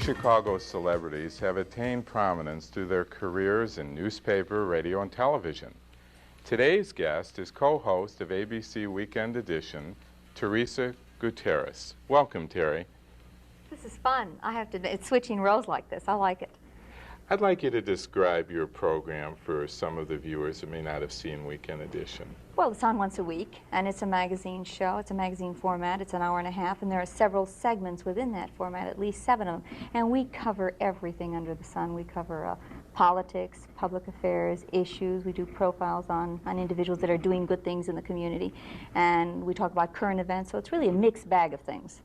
Chicago celebrities have attained prominence through their careers in newspaper, radio, and television. Today's guest is co-host of ABC Weekend Edition, Theresa Gutierrez. Welcome, Terry. This is fun. I have to admit, it's switching roles like this. I like it. I'd like you to describe your program for some of the viewers who may not have seen Weekend Edition. Well, it's on once a week, and it's a magazine show. It's a magazine format. It's an hour and a half, and there are several segments within that format, at least 7 of them. And we cover everything under the sun. We cover politics, public affairs, issues. We do profiles on individuals that are doing good things in the community. And we talk about current events, so it's really a mixed bag of things.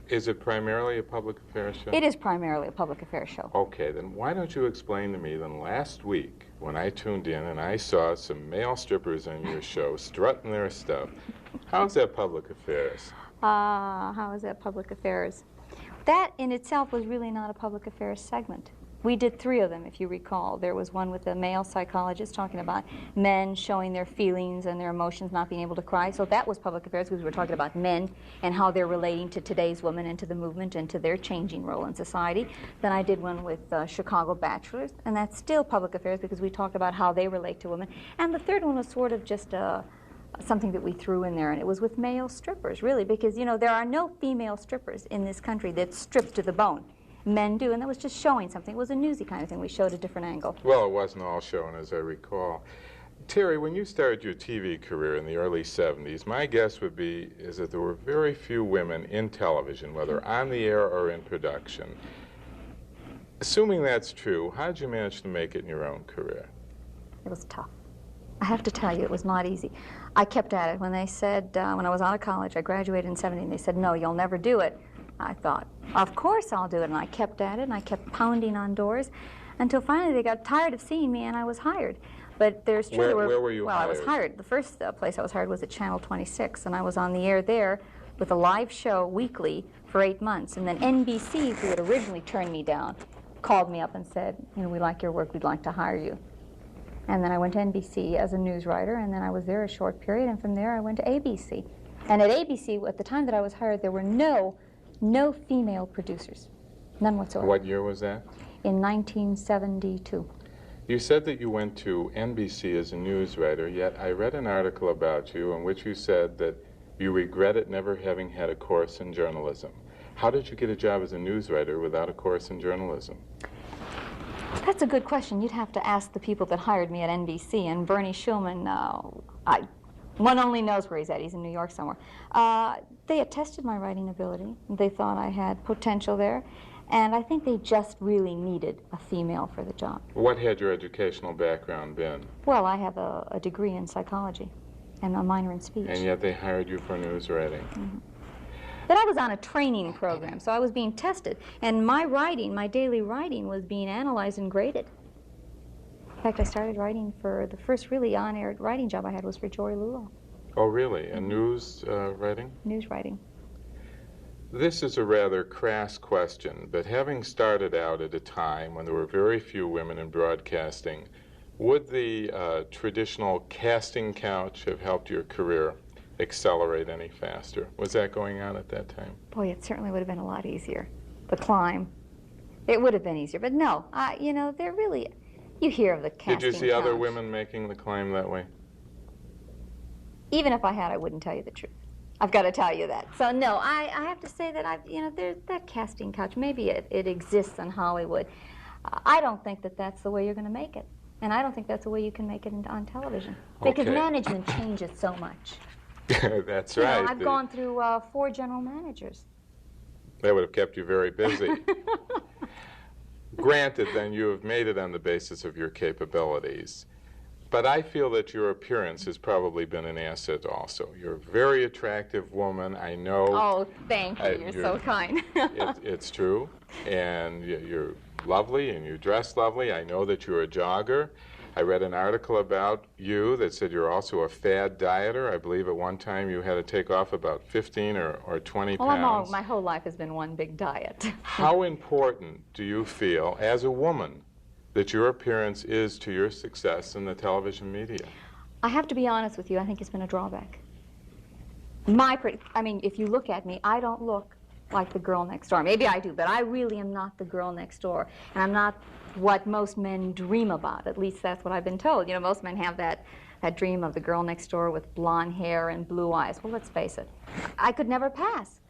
Is it primarily a public affairs show? It is primarily a public affairs show. Okay, then why don't you explain to me, then last week when I tuned in and I saw some male strippers on your show strutting their stuff, how's that public affairs? How is that public affairs? That in itself was really not a public affairs segment. We did 3 of them, if you recall. There was one with a male psychologist talking about men showing their feelings and their emotions, not being able to cry. So that was public affairs because we were talking about men and how they're relating to today's women and to the movement and to their changing role in society. Then I did one with Chicago bachelors, and that's still public affairs because we talked about how they relate to women. And the third one was sort of just something that we threw in there, and it was with male strippers, really, because, you know, there are no female strippers in this country that strip to the bone. Men do, and that was just showing something. It was a newsy kind of thing. We showed a different angle. Well, it wasn't all shown, as I recall. Terry, when you started your TV career in the early 70s, my guess would be is that there were very few women in television, whether on the air or in production. Assuming that's true, how did you manage to make it in your own career? It was tough. I have to tell you, it was not easy. I kept at it. When they said, when I was out of college, I graduated in 70, and they said, no, you'll never do it. I thought, of course I'll do it, and I kept at it, and I kept pounding on doors until finally they got tired of seeing me, and I was hired. But there's true. Where were you hired? Well, I was hired. The first place I was hired was at Channel 26, and I was on the air there with a live show weekly for 8 months. And then NBC, who had originally turned me down, called me up and said, you know, we like your work, we'd like to hire you. And then I went to NBC as a news writer, and then I was there a short period, and from there I went to ABC. And at ABC, at the time that I was hired, there were no female producers, none whatsoever. What year was that? In 1972. You said that you went to NBC as a news writer, yet I read an article about you in which you said that you regretted never having had a course in journalism. How did you get a job as a news writer without a course in journalism? That's a good question. You'd have to ask the people that hired me at NBC, and Bernie Schulman, one only knows where he's at. He's in New York somewhere. They had tested my writing ability. They thought I had potential there, and I think they just really needed a female for the job. What had your educational background been? Well, I have a degree in psychology and a minor in speech. And yet they hired you for news writing. Mm-hmm. But I was on a training program, so I was being tested, and my writing, my daily writing, was being analyzed and graded. In fact, I started writing for the first really on-air writing job I had was for Joy Lulo. Oh, really? And news writing? News writing. This is a rather crass question, but having started out at a time when there were very few women in broadcasting, would the traditional casting couch have helped your career accelerate any faster? Was that going on at that time? Boy, it certainly would have been a lot easier. The climb. It would have been easier, but no, you know, they're really... You hear of the casting Did you see couch. other women making the climb that way? Even if I had, I wouldn't tell you the truth. I've got to tell you that. So no, I have to say that there's that casting couch. Maybe it exists in Hollywood. I don't think that that's the way you're going to make it, and I don't think that's the way you can make it on television because management changes so much. That's right. I've gone through 4 general managers. That would have kept you very busy. Granted, then, you have made it on the basis of your capabilities. But I feel that your appearance has probably been an asset also. You're a very attractive woman, I know. Oh, thank you. You're so kind. It's true. And you're lovely, and you dress lovely. I know that you're a jogger. I read an article about you that said you're also a fad dieter. I believe at one time you had to take off about 15 or 20 pounds. My whole life has been one big diet. How important do you feel, as a woman, that your appearance is to your success in the television media? I have to be honest with you, I think it's been a drawback. I mean, if you look at me, I don't look like the girl next door. Maybe I do, but I really am not the girl next door. And I'm not what most men dream about. At least that's what I've been told. You know, most men have that dream of the girl next door with blonde hair and blue eyes. Well, let's face it, I could never pass.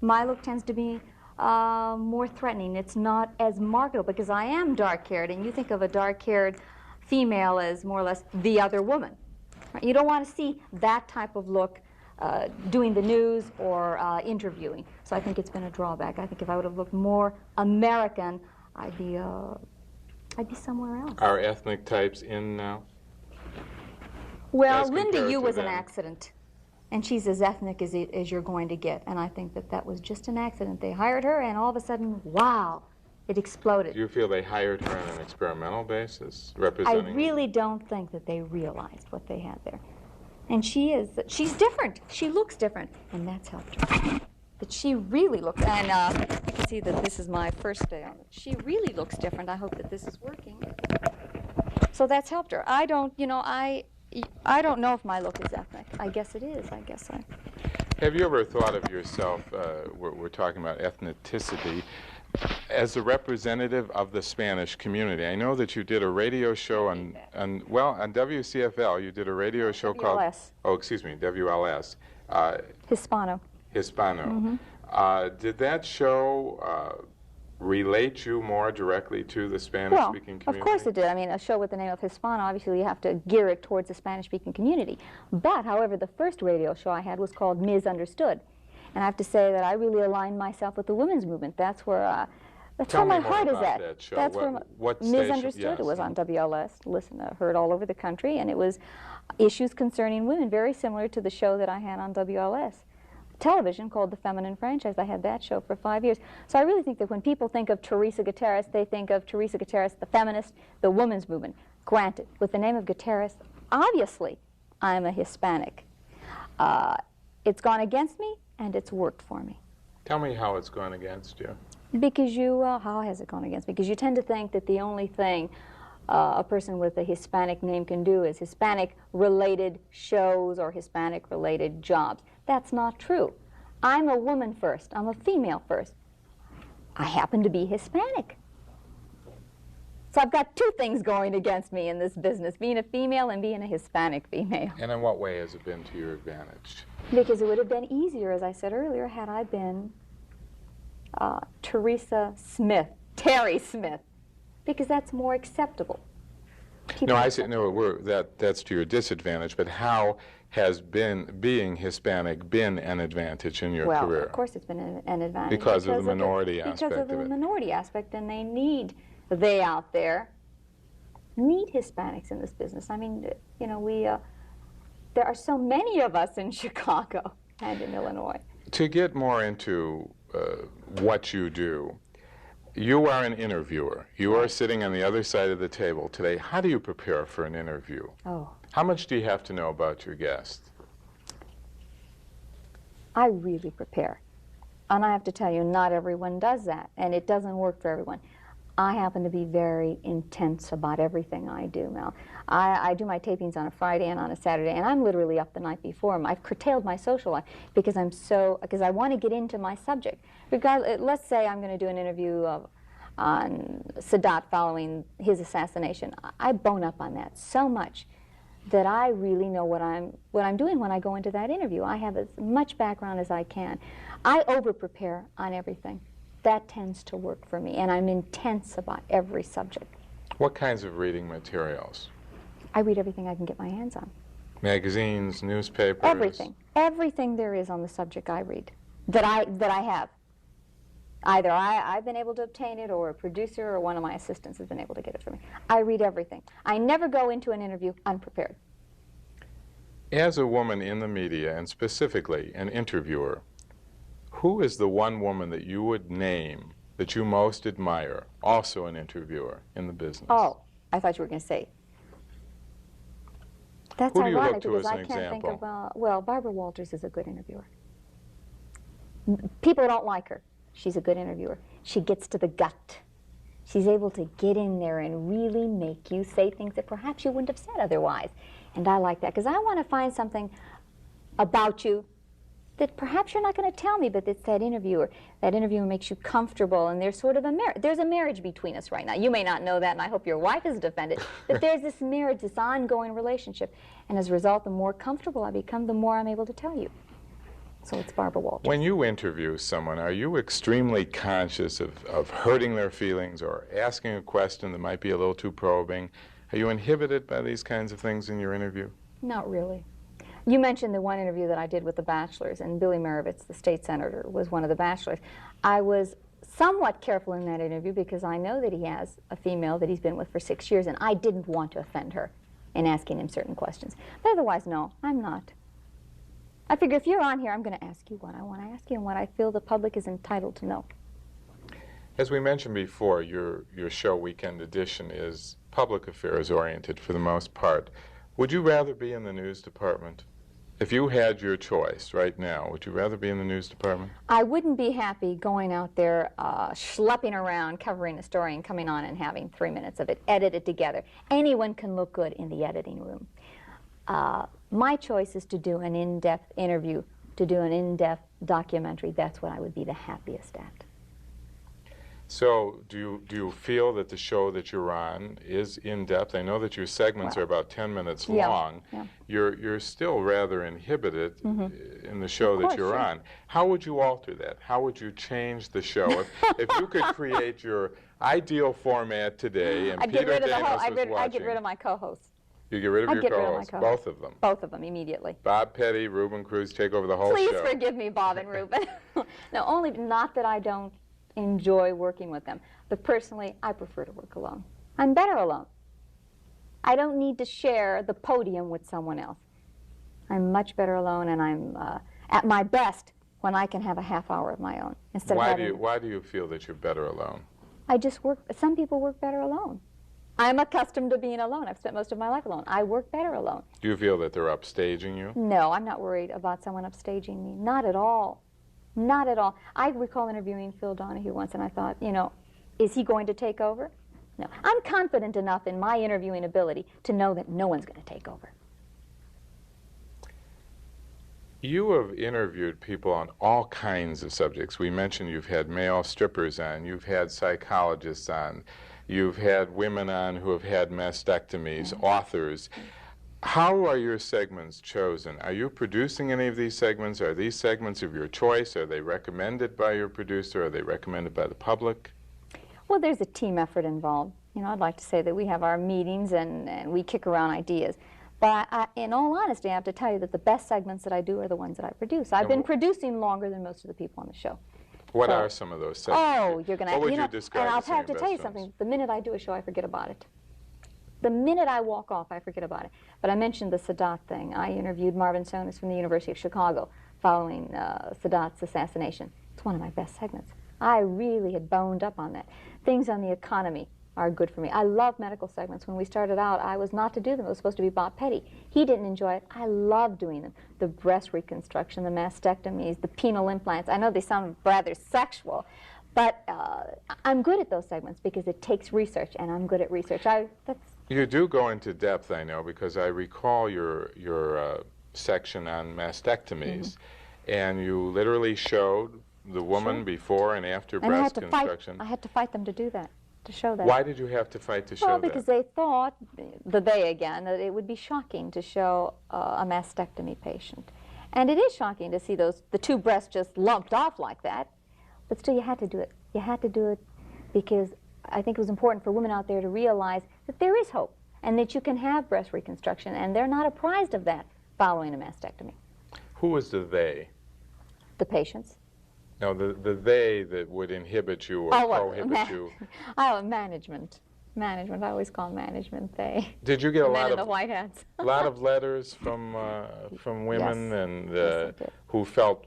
My look tends to be more threatening. It's not as marketable because I am dark-haired, and you think of a dark-haired female as more or less the other woman. Right? You don't want to see that type of look doing the news or interviewing. So I think it's been a drawback. I think if I would have looked more American, I'd be somewhere else. Are ethnic types in now? Well, Linda Yu was an accident, and she's as ethnic as you're going to get, and I think that was just an accident. They hired her, and all of a sudden, wow, it exploded. Do you feel they hired her on an experimental basis, representing? I really don't think that they realized what they had there. And she's different. She looks different, and that's helped her. But she really looks, and you can see that this is my first day on it. She really looks different. I hope that this is working. So that's helped her. I don't know if my look is ethnic. I guess it is. Have you ever thought of yourself, we're talking about ethnicity, as a representative of the Spanish community? I know that you did a radio show on WCFL. You did a radio show called WLS. Hispano. Mm-hmm. Did that show relate you more directly to the Spanish-speaking community? Of course it did. I mean, a show with the name of Hispano, obviously you have to gear it towards the Spanish-speaking community. But, however, the first radio show I had was called Misunderstood. And I have to say that I really aligned myself with the women's movement. That's where my heart is at. That show. That's what Misunderstood. Station? Yes. It was on WLS. Heard all over the country, and it was issues concerning women, very similar to the show that I had on WLS. Television called The Feminine Franchise. I had that show for 5 years. So I really think that when people think of Theresa Gutierrez, they think of Theresa Gutierrez, the feminist, the women's movement. Granted, with the name of Gutierrez, obviously, I'm a Hispanic. It's gone against me, and it's worked for me. Tell me how it's gone against you. Because how has it gone against me? Because you tend to think that the only thing a person with a Hispanic name can do is Hispanic-related shows or Hispanic-related jobs. That's not true. I'm a woman first. I'm a female first. I happen to be Hispanic. So I've got two things going against me in this business, being a female and being a Hispanic female. And in what way has it been to your advantage? Because it would have been easier, as I said earlier, had I been Terry Smith, because that's more acceptable. No, I see. No, that's to your disadvantage. But how has being Hispanic been an advantage in your career? Well, of course, it's been an advantage because of the minority aspect of it. Because of the minority aspect, and they out there need Hispanics in this business. I mean, you know, there are so many of us in Chicago and in Illinois. To get more into what you do, you are an interviewer. You are sitting on the other side of the table today. How do you prepare for an interview? Oh. How much do you have to know about your guest? I really prepare. And I have to tell you, not everyone does that, and it doesn't work for everyone. I happen to be very intense about everything I do, Mel. I do my tapings on a Friday and on a Saturday, and I'm literally up the night before. I've curtailed my social life because I want to get into my subject. Let's say I'm going to do an interview on Sadat following his assassination. I bone up on that so much that I really know what I'm doing when I go into that interview. I have as much background as I can. I over-prepare on everything. That tends to work for me, and I'm intense about every subject. What kinds of reading materials? I read everything I can get my hands on. Magazines, newspapers? Everything. Everything there is on the subject I read, that I have. Either I've been able to obtain it, or a producer or one of my assistants has been able to get it for me. I read everything. I never go into an interview unprepared. As a woman in the media, and specifically an interviewer, who is the one woman that you would name that you most admire, also an interviewer in the business? Oh, I thought you were going to say. That's who do you ironic look to because as I an can't example? think of, well, Barbara Walters is a good interviewer. People don't like her. She's a good interviewer. She gets to the gut. She's able to get in there and really make you say things that perhaps you wouldn't have said otherwise. And I like that because I want to find something about you that perhaps you're not going to tell me, but it's that interviewer. That interviewer makes you comfortable, and there's sort of there's a marriage between us right now. You may not know that, and I hope your wife isn't offended, but there's this marriage, this ongoing relationship, and as a result, the more comfortable I become, the more I'm able to tell you. So it's Barbara Walters. When you interview someone, are you extremely conscious of hurting their feelings or asking a question that might be a little too probing? Are you inhibited by these kinds of things in your interview? Not really. You mentioned the one interview that I did with the bachelors, and Billy Marovitz, the state senator, was one of the bachelors. I was somewhat careful in that interview because I know that he has a female that he's been with for 6 years, and I didn't want to offend her in asking him certain questions. But otherwise, no, I'm not. I figure if you're on here, I'm going to ask you what I want to ask you and what I feel the public is entitled to know. As we mentioned before, your show, Weekend Edition, is public affairs oriented for the most part. Would you rather be in the news department? If you had your choice right now, would you rather be in the news department? I wouldn't be happy going out there schlepping around, covering a story and coming on and having 3 minutes of it edited together. Anyone can look good in the editing room. My choice is to do an in-depth interview, to do an in-depth documentary. That's what I would be the happiest at. So do you feel that the show that you're on is in-depth? I know that your segments are about 10 minutes long. Yeah. You're still rather inhibited in the show that you're on. How would you alter that? How would you change the show? If you could create your ideal format today and Peter Davis was watching. I'd get rid of my co-hosts. You get rid of your co-hosts, both of them? Both of them, immediately. Bob Petty, Reuben Cruz take over the whole show. Please forgive me, Bob and Reuben. No, only, not that I don't enjoy working with them, but personally, I prefer to work alone. I'm better alone. I don't need to share the podium with someone else. I'm much better alone, and I'm at my best when I can have a half hour of my own. Instead why of do you feel that you're better alone? I just work, some people work better alone. I'm accustomed to being alone. I've spent most of my life alone. I work better alone. Do you feel that they're upstaging you? No, I'm not worried about someone upstaging me. Not at all. Not at all. I recall interviewing Phil Donahue once, and I thought, you know, is he going to take over? No. I'm confident enough in my interviewing ability to know that no one's going to take over. You have interviewed people on all kinds of subjects. We mentioned you've had male strippers on, you've had psychologists on, you've had women on who have had mastectomies, authors. How are your segments chosen? Are you producing any of these segments? Are these segments of your choice? Are they recommended by your producer? Are they recommended by the public? Well, there's a team effort involved. You know, I'd like to say that we have our meetings and we kick around ideas. But in all honesty, I have to tell you that the best segments that I do are the ones that I produce. I've been producing longer than most of the people on the show. What are some of those segments? Oh, you're going to... What would you describe and as I'll have your to tell you best something. ones? The minute I do a show, I forget about it. The minute I walk off, I forget about it. But I mentioned the Sadat thing. I interviewed Marvin Sonis from the University of Chicago following Sadat's assassination. It's one of my best segments. I really had boned up on that. Things on the economy are good for me. I love medical segments. When we started out, I was not to do them. It was supposed to be Bob Petty. He didn't enjoy it. I love doing them. The breast reconstruction, the mastectomies, the penile implants. I know they sound rather sexual, but I'm good at those segments because it takes research, and I'm good at research. You do go into depth, I know, because I recall your section on mastectomies, and you literally showed the woman before and after breast reconstruction. I had to fight them to do that, to show that. Why did you have to fight to show that? Well, because they thought, they again, that it would be shocking to show a mastectomy patient. And it is shocking to see the two breasts just lumped off like that, but still you had to do it. You had to do it because I think it was important for women out there to realize that there is hope and that you can have breast reconstruction, and they're not apprised of that following a mastectomy. Who was the they? The patients. No, the they that would inhibit you or prohibit you. Oh, management. Management. I always call management they. Did you get a lot men in of the white hats? a lot of letters from women Yes. and Yes, who felt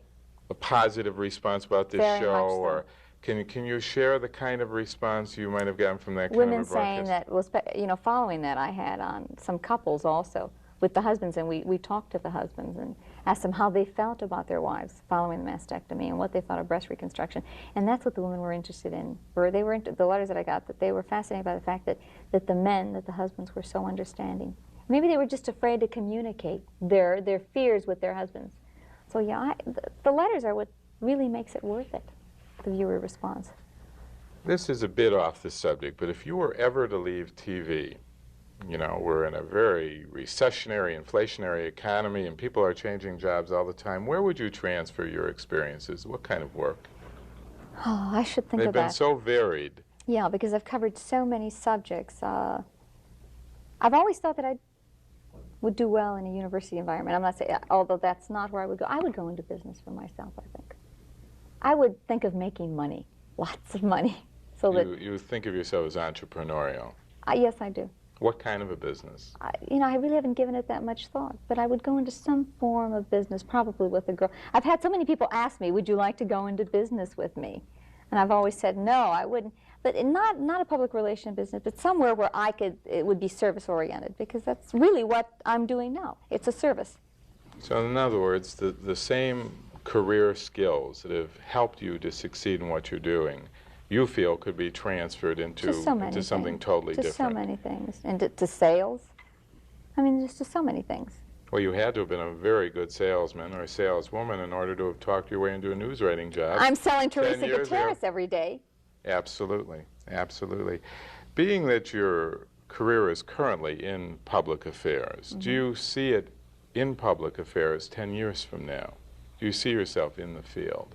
a positive response about this Very show, much so. or can you share the kind of response you might have gotten from that Women kind of a saying broadcast? that, following that, I had on some couples also with the husbands, and we talked to the husbands and asked them how they felt about their wives following the mastectomy and what they thought of breast reconstruction. And that's what the women were interested in. The letters that I got, that they were fascinated by the fact that the husbands were so understanding. Maybe they were just afraid to communicate their fears with their husbands. So yeah, the letters are what really makes it worth it, the viewer response. This is a bit off the subject, but if you were ever to leave TV, you know, we're in a very recessionary, inflationary economy, and people are changing jobs all the time, where would you transfer your experiences? What kind of work? Oh, I should think They've of been that. so varied. Yeah, because I've covered so many subjects. I've always thought that I would do well in a university environment. I'm not saying, although that's not where I would go. I would go into business for myself, I think. I would think of making money, lots of money. So You think of yourself as entrepreneurial. yes, I do. What kind of a business? You know, I really haven't given it that much thought, but I would go into some form of business, probably with a girl. I've had so many people ask me, would you like to go into business with me? And I've always said, no, I wouldn't. But not a public relation business, but somewhere where it would be service-oriented, because that's really what I'm doing now. It's a service. So in other words, the same career skills that have helped you to succeed in what you're doing, you feel could be transferred into something totally different. To so many things. And to sales. I mean, just to so many things. Well, you had to have been a very good salesman or saleswoman in order to have talked your way into a news writing job. I'm selling Theresa Gutierrez every day. Absolutely, absolutely. Being that your career is currently in public affairs, do you see it in public affairs 10 years from now? Do you see yourself in the field?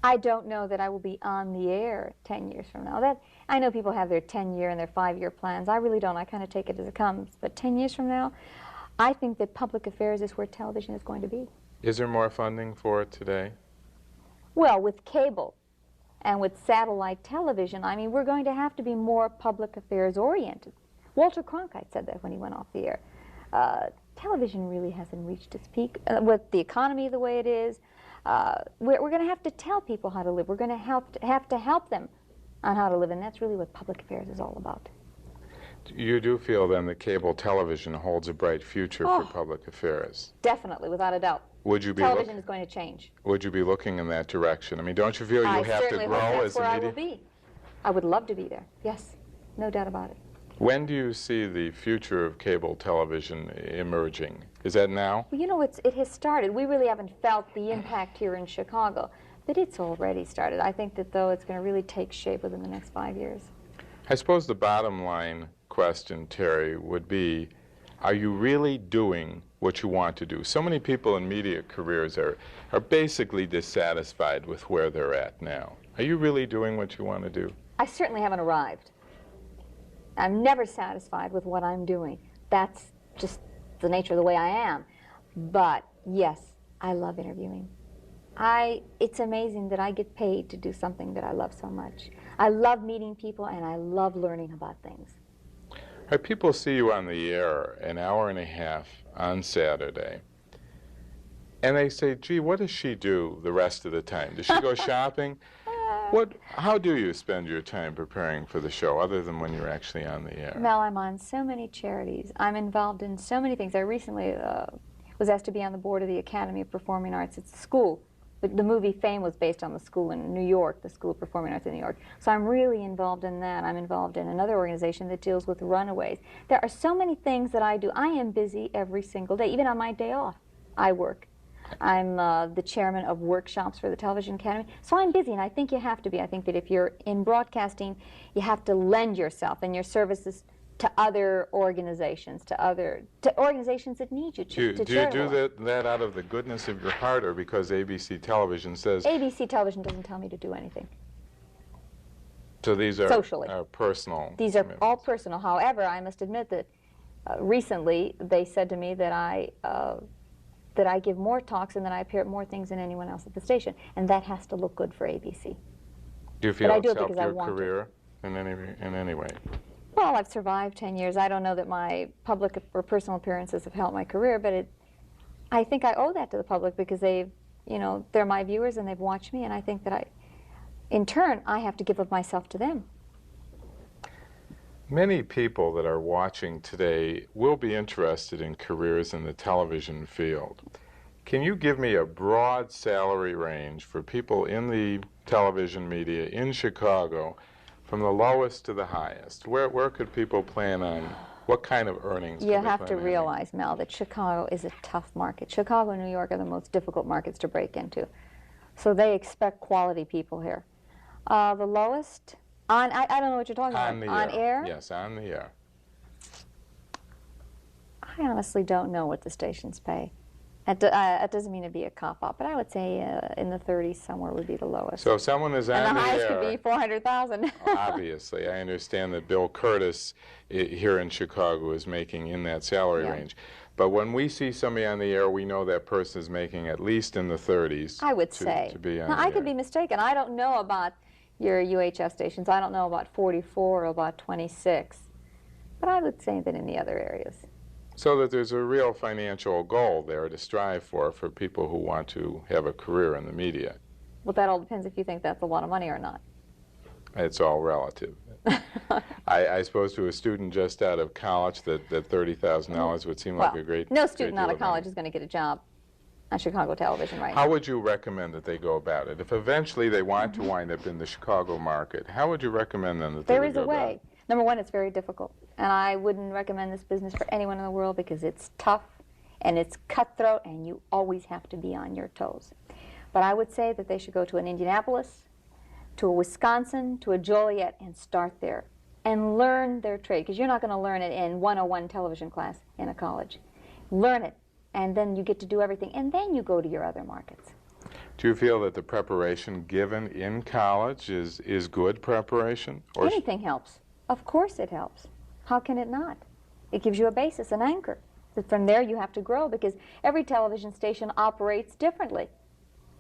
I don't know that I will be on the air 10 years from now. I know people have their 10-year and their 5-year plans. I really don't. I kind of take it as it comes. But 10 years from now, I think that public affairs is where television is going to be. Is there more funding for it today? Well, with cable and with satellite television, I mean, we're going to have to be more public affairs oriented. Walter Cronkite said that when he went off the air. Television really hasn't reached its peak. With the economy the way it is, we're going to have to tell people how to live. We're going to have to help them on how to live, and that's really what public affairs is all about. You do feel then that cable television holds a bright future for public affairs? Definitely, without a doubt. Would you be television is going to change. Would you be looking in that direction? I mean, don't you feel you have to grow as a media? I certainly hope that's where I will be. I would love to be there. Yes, no doubt about it. When do you see the future of cable television emerging? Is that now? Well, you know, it has started. We really haven't felt the impact here in Chicago, but it's already started. I think that, though, it's going to really take shape within the next 5 years. I suppose the bottom line question, Terry, would be, are you really doing what you want to do? So many people in media careers are basically dissatisfied with where they're at now. Are you really doing what you want to do? I certainly haven't arrived. I'm never satisfied with what I'm doing. That's just the nature of the way I am. But yes, I love interviewing. It's amazing that I get paid to do something that I love so much. I love meeting people and I love learning about things. People see you on the air an hour and a half on Saturday, and they say, gee, what does she do the rest of the time? Does she go shopping? How do you spend your time preparing for the show, other than when you're actually on the air? Mel, I'm on so many charities. I'm involved in so many things. I recently was asked to be on the board of the Academy of Performing Arts. It's a school. The movie Fame was based on the school in New York, the School of Performing Arts in New York. So I'm really involved in that. I'm involved in another organization that deals with runaways. There are so many things that I do. I am busy every single day. Even on my day off, I work. I'm the chairman of workshops for the Television Academy. So I'm busy, and I think you have to be. I think that if you're in broadcasting, you have to lend yourself and your services to other organizations, to organizations that need you. Do you do that out of the goodness of your heart, or because ABC Television says... ABC Television doesn't tell me to do anything. So these are socially. Personal. These are all personal. However, I must admit that recently they said to me that I give more talks and that I appear at more things than anyone else at the station, and that has to look good for ABC. Do you feel it's helped your career in any way? Well, I've survived 10 years. I don't know that my public or personal appearances have helped my career, but I think I owe that to the public because they're my viewers and they've watched me, and I think that in turn, I have to give of myself to them. Many people that are watching today will be interested in careers in the television field. Can you give me a broad salary range for people in the television media in Chicago, from the lowest to the highest? Where could people plan on What kind of earnings? You could they have to plan on having? realize, Mel, that Chicago is a tough market. Chicago and New York are the most difficult markets to break into. So they expect quality people here. The lowest, I don't know what you're talking On about. the On air. air? Yes, on the air. I honestly don't know what the stations pay. That doesn't mean it'd be a cop-out, but I would say in the 30s somewhere would be the lowest. So if someone is on and the the highest air, could be 400,000. obviously, I understand that Bill Curtis here in Chicago is making in that salary Yeah. range. But when we see somebody on the air, we know that person is making at least in the 30s. I would to, say. To be on Now, the I air. could be mistaken. I don't know about your UHF stations. I don't know about 44 or about 26. But I would say that in the other areas. So that there's a real financial goal there to strive for people who want to have a career in the media. Well, that all depends if you think that's a lot of money or not. It's all relative. I suppose to a student just out of college that $30,000 would seem like a great no student great out deal of college money. is going to get a job on Chicago television right How now. would you recommend that they go about it? If eventually they want to wind up in the Chicago market, how would you recommend them that they There would is go a about way. it? Number one, it's very difficult. And I wouldn't recommend this business for anyone in the world because it's tough and it's cutthroat and you always have to be on your toes. But I would say that they should go to an Indianapolis, to a Wisconsin, to a Joliet and start there and learn their trade, because you're not going to learn it in 101 television class in a college. Learn it, and then you get to do everything, and then you go to your other markets. Do you feel that the preparation given in college is good preparation? Or Anything helps. Of course it helps. How can it not? It gives you a basis, an anchor. That from there you have to grow, because every television station operates differently.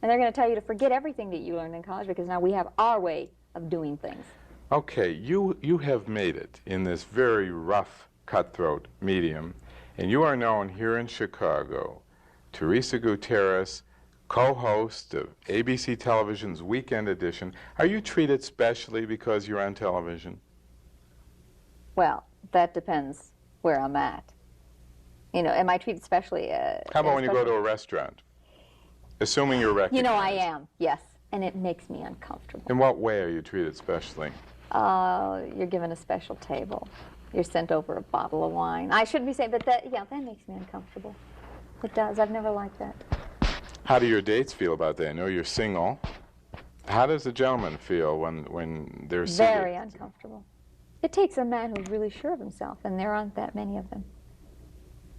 And they're going to tell you to forget everything that you learned in college, because now we have our way of doing things. Okay, you have made it in this very rough, cutthroat medium, and you are known here in Chicago. Theresa Gutierrez, co-host of ABC Television's Weekend Edition. Are you treated specially because you're on television? Well, that depends where I'm at. You know, am I treated specially? How about when you go to a restaurant? Assuming you're recognized. You know, I am, yes. And it makes me uncomfortable. In what way are you treated specially? You're given a special table. You're sent over a bottle of wine. I shouldn't be saying, but that makes me uncomfortable. It does. I've never liked that. How do your dates feel about that? I know you're single. How does a gentleman feel when they're seated? Very uncomfortable. It takes a man who's really sure of himself, and there aren't that many of them.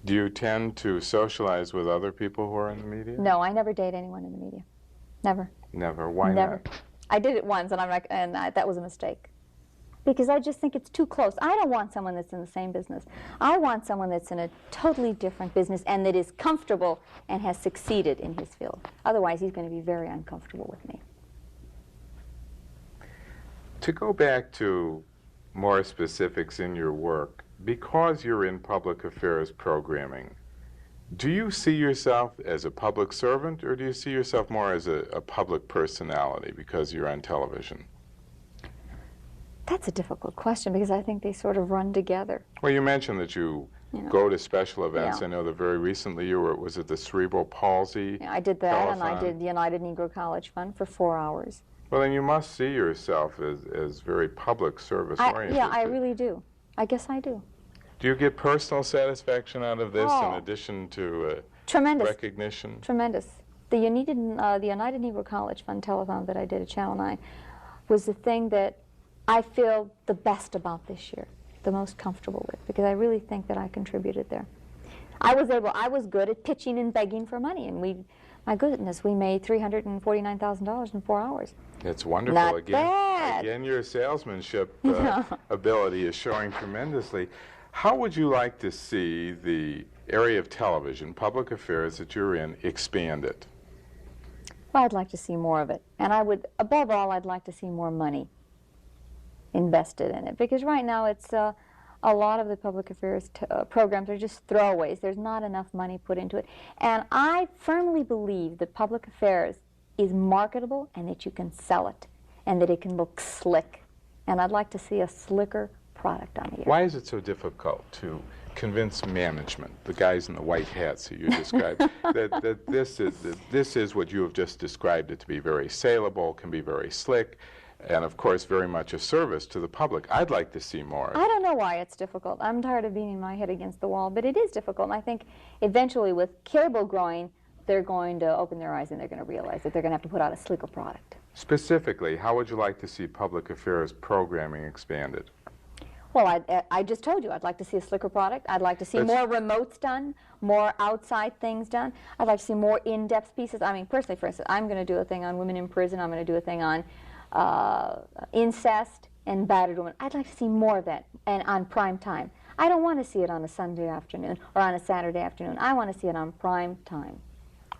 Do you tend to socialize with other people who are in the media? No, I never date anyone in the media. Never. Never. Why Never. not? I did it once, and that was a mistake. Because I just think it's too close. I don't want someone that's in the same business. I want someone that's in a totally different business and that is comfortable and has succeeded in his field. Otherwise, he's going to be very uncomfortable with me. To go back to more specifics in your work, because you're in public affairs programming, do you see yourself as a public servant, or do you see yourself more as a public personality because you're on television? That's a difficult question because I think they sort of run together. Well, you mentioned that you know. go to special events. Yeah. I know that very recently you were, was it the cerebral palsy? Yeah, I did that, and I telethon? did the United Negro College Fund for 4 hours. Well, then you must see yourself as very public service oriented. Yeah, I really do. I guess I do. Do you get personal satisfaction out of this in Oh. addition to Tremendous. recognition? Tremendous. The United Negro College Fund telethon that I did at Channel 9 was the thing that I feel the best about this year, the most comfortable with, because I really think that I contributed there. I was good at pitching and begging for money, and my goodness, we made $349,000 in 4 hours. It's wonderful. Not again, bad. Again, your salesmanship ability is showing tremendously. How would you like to see the area of television, public affairs that you're in, expanded? Well, I'd like to see more of it. And above all, I'd like to see more money invested in it. Because right now, it's a lot of the public affairs programs are just throwaways. There's not enough money put into it. And I firmly believe that public affairs is marketable and that you can sell it and that it can look slick. And I'd like to see a slicker product on the air. Why is it so difficult to convince management, the guys in the white hats that you described, that this is what you have just described it to be very saleable, can be very slick, and of course very much a service to the public. I'd like to see more. I don't know why it's difficult. I'm tired of beating my head against the wall, but it is difficult. And I think eventually with cable growing, they're going to open their eyes and they're going to realize that they're going to have to put out a slicker product. Specifically, how would you like to see public affairs programming expanded? Well, I just told you, I'd like to see a slicker product. I'd like to see more remotes done, more outside things done. I'd like to see more in-depth pieces. I mean, personally, for instance, I'm going to do a thing on women in prison. I'm going to do a thing on incest and battered women. I'd like to see more of that, and on prime time. I don't want to see it on a Sunday afternoon or on a Saturday afternoon. I want to see it on prime time.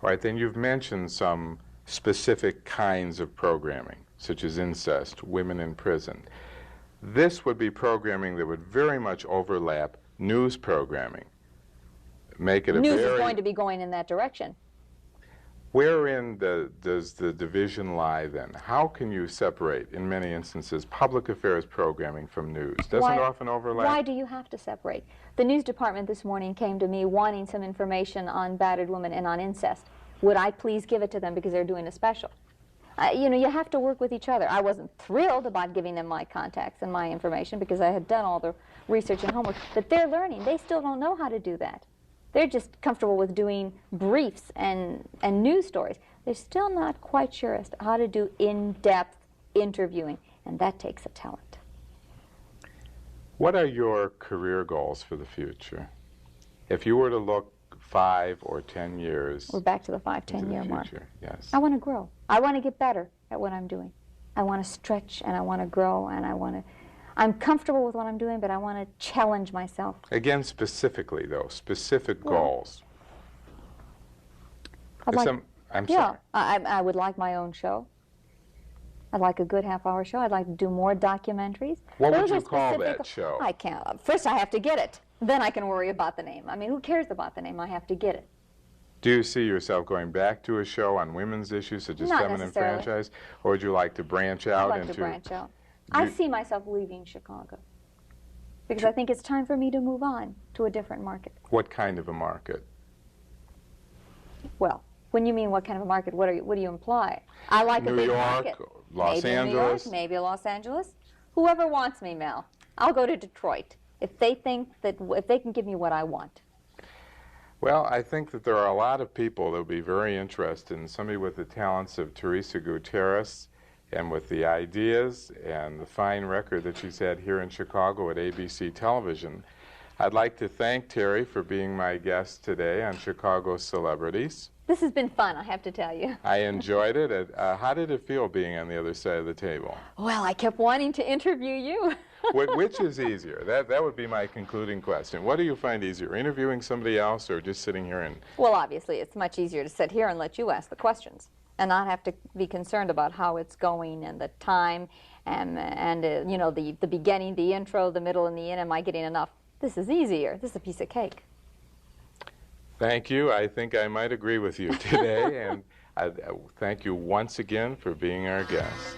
All right, then you've mentioned some specific kinds of programming, such as incest, women in prison. This would be programming that would very much overlap news programming. Make it a News is going to be going in that direction. Wherein does the division lie then? How can you separate, in many instances, public affairs programming from news? Doesn't it often overlap? Why do you have to separate? The news department this morning came to me wanting some information on battered women and on incest. Would I please give it to them because they're doing a special? You know, you have to work with each other. I wasn't thrilled about giving them my contacts and my information because I had done all the research and homework, but they're learning. They still don't know how to do that. They're just comfortable with doing briefs and news stories. They're still not quite sure as to how to do in-depth interviewing, and that takes a talent. What are your career goals for the future? If you were to look 5 or 10 years... We're back to the 5-10-year mark. Yes. I want to grow. I want to get better at what I'm doing. I want to stretch, and I want to grow, and I'm comfortable with what I'm doing, but I want to challenge myself. Again, specifically, though, specific goals. I'm sorry. I would like my own show. I'd like a good half-hour show. I'd like to do more documentaries. What would you call that show? I can't. First, I have to get it. Then I can worry about the name. I mean, who cares about the name? I have to get it. Do you see yourself going back to a show on women's issues, such as feminine franchise, or would you like to branch out into... I'd like to branch out. I see myself leaving Chicago because I think it's time for me to move on to a different market. What kind of a market? Well, when you mean what kind of a market, what do you imply? I like a big market. New York, Los Angeles. New York, maybe Los Angeles. Whoever wants me, Mel. I'll go to Detroit if they think that if they can give me what I want. Well, I think that there are a lot of people that would be very interested in somebody with the talents of Theresa Gutierrez and with the ideas and the fine record that she's had here in Chicago at ABC Television. I'd like to thank Terry for being my guest today on Chicago Celebrities. This has been fun, I have to tell you. I enjoyed it. How did it feel being on the other side of the table? Well, I kept wanting to interview you. Which is easier? That would be my concluding question. What do you find easier, interviewing somebody else or just sitting here and... Well, obviously, it's much easier to sit here and let you ask the questions and not have to be concerned about how it's going and the time and you know, the beginning, the intro, the middle, and the end. Am I getting enough? This is easier. This is a piece of cake. Thank you. I think I might agree with you today, and I thank you once again for being our guest.